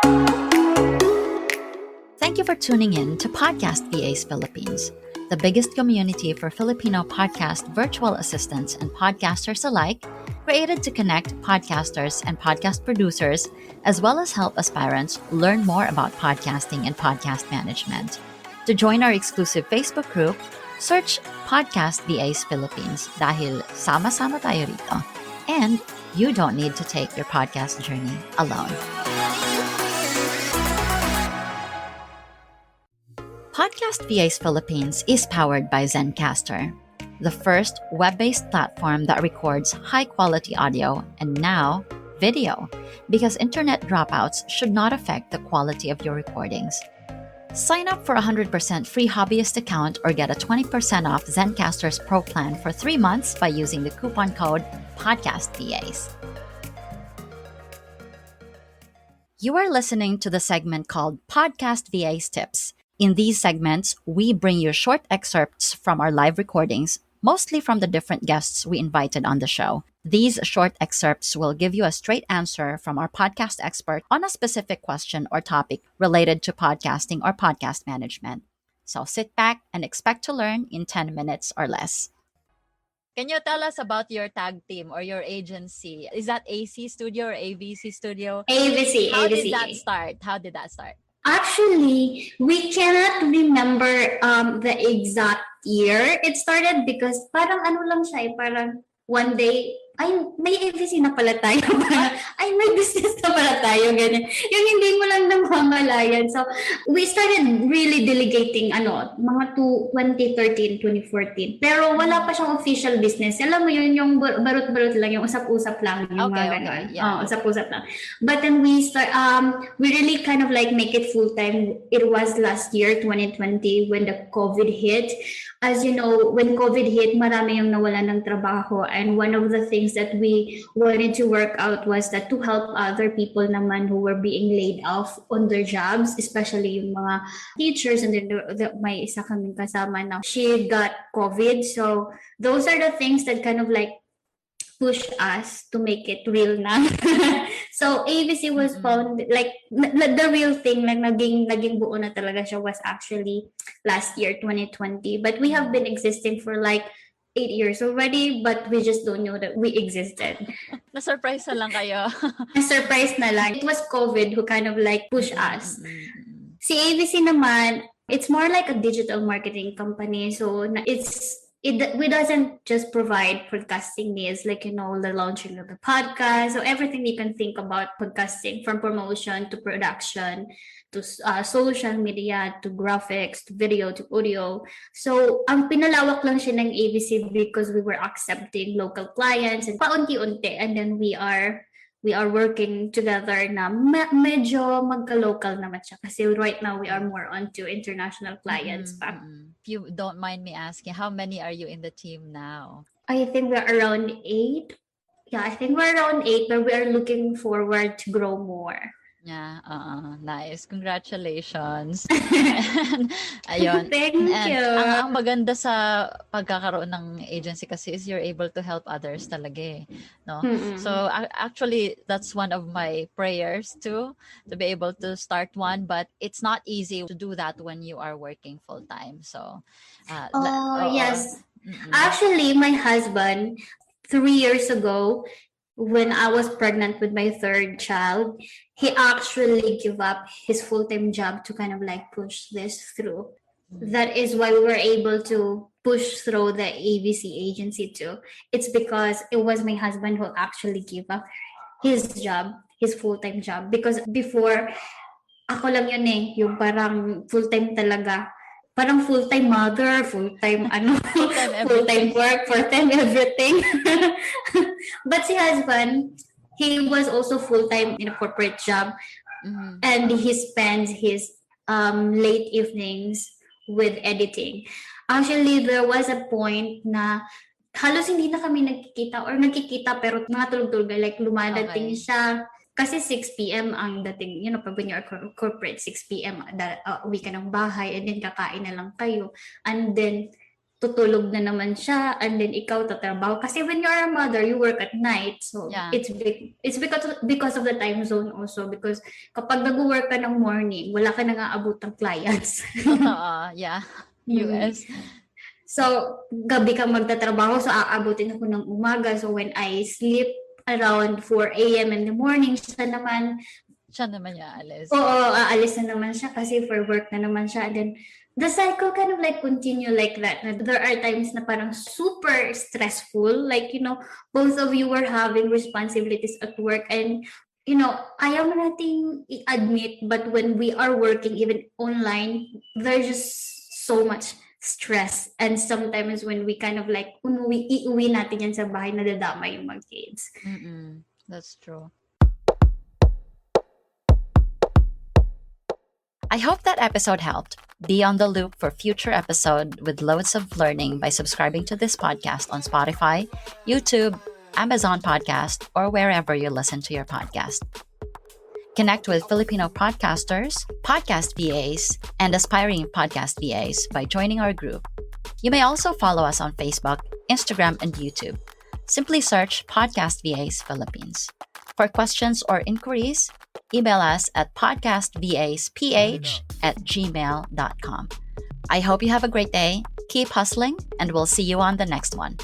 Thank you for tuning in to Podcast VAs Philippines, the biggest community for Filipino podcast virtual assistants and podcasters alike, created to connect podcasters and podcast producers, as well as help aspirants learn more about podcasting and podcast management. To join our exclusive Facebook group, search Podcast VAs Philippines dahil sama-sama tayo rito. And you don't need to take your podcast journey alone. Podcast VAs Philippines is powered by Zencastr, the first web-based platform that records high-quality audio and now video, because internet dropouts should not affect the quality of your recordings. Sign up for a 100% free hobbyist account or get a 20% off Zencastr's Pro plan for 3 months by using the coupon code PODCASTVAs. You are listening to the segment called Podcast VAs Tips. In these segments, we bring you short excerpts from our live recordings, mostly from the different guests we invited on the show. These short excerpts will give you a straight answer from our podcast expert on a specific question or topic related to podcasting or podcast management. So sit back and expect to learn in 10 minutes or less. Can you tell us about your tag team or your agency? Is that AC Studio or AVC Studio? AVC. How did that start? Actually, we cannot remember the exact year it started because parang ano lang siya, parang one day, ay, may AVC na pala tayo. Ay, may business na pala tayo. Ganyan. Yung hindi mo lang namamalayan. So, we started really delegating, mga 2013, 2014. Pero wala pa siyang official business. Alam mo yun, yung barut-barut lang, yung usap-usap lang. Yung mga ganon. Yeah. Usap-usap lang. But then we really kind of like make it full-time. It was last year, 2020, when the COVID hit. As you know, when COVID hit, marami yung nawala ng trabaho. And one of the things that we wanted to work out was that to help other people naman who were being laid off on their jobs, especially yung mga teachers. And then may isa kaming kasama na she got COVID. So those are the things that kind of like push us to make it real na. So AVC was found, like the real thing, like naging buo na talaga siya was actually last year, 2020. But we have been existing for like 8 years already, but we just don't know that we existed. Na-surprise na lang kayo. Na-surprise na lang. It was COVID who kind of like pushed us. Si AVC naman, it's more like a digital marketing company. So we doesn't just provide podcasting needs, like, the launching of the podcast, so everything you can think about podcasting, from promotion to production to social media to graphics to video to audio. So ang pinalawak lang siya ng AVC because we were accepting local clients and paunti-unti, and then we are working together na medyo magka-local naman siya. Kasi right now, we are more onto international clients pa. If you don't mind me asking, how many are you in the team now? I think we're around 8. Yeah, I think we're around 8, but we are looking forward to grow more. Yeah, nice. Congratulations. And, ayun. Thank you. Ang maganda sa pagkakaroon ng agency kasi is you're able to help others talaga eh, no? So actually that's one of my prayers too, to be able to start one, but it's not easy to do that when you are working full time. So yes. Actually, my husband 3 years ago, when I was pregnant with my third child, he actually gave up his full-time job to kind of like push this through. That is why we were able to push through the AVC agency too. It's because it was my husband who actually gave up his job, his full-time job. Because before, ako lang yun eh, yung parang full-time talaga. Parang full-time mother, full-time full-time work, full-time everything. But si husband, he was also full-time in a corporate job, and he spends his late evenings with editing. Actually, there was a point na halos hindi na kami nagkikita pero mga tulog-tulog, like lumadating siya. Kasi 6 p.m. ang dating, pag when you're corporate, 6 p.m. Uwi ka ng bahay and then kakain na lang kayo. And then, tutulog na naman siya, and then ikaw tatrabaho. Kasi when you're a mother, you work at night. So, Yeah. it's because of the time zone also. Because kapag nag-work ka ng morning, wala ka nang aabot ng clients. Yeah. Mm. US. So, gabi ka magtatrabaho, so aabutin ako ng umaga. So, when I sleep around 4 a.m. in the morning, siya naman niya alis. Oo, aalis na naman siya kasi for work na naman siya. And then, the cycle kind of like continue like that. There are times na parang super stressful. Like, both of you were having responsibilities at work. And, ayaw mo nating i-admit, but when we are working even online, there's just so much stress. And sometimes when we kind of like, iuwi natin yan sa bahay, nadadama yung mga kids. That's true. I hope that episode helped. Be on the loop for future episode with loads of learning by subscribing to this podcast on Spotify, YouTube, Amazon Podcast, or wherever you listen to your podcast. Connect with Filipino podcasters, podcast VAs, and aspiring podcast VAs by joining our group. You may also follow us on Facebook, Instagram, and YouTube. Simply search Podcast VAs Philippines. For questions or inquiries, email us at podcastvasph@gmail.com. I hope you have a great day, keep hustling, and we'll see you on the next one.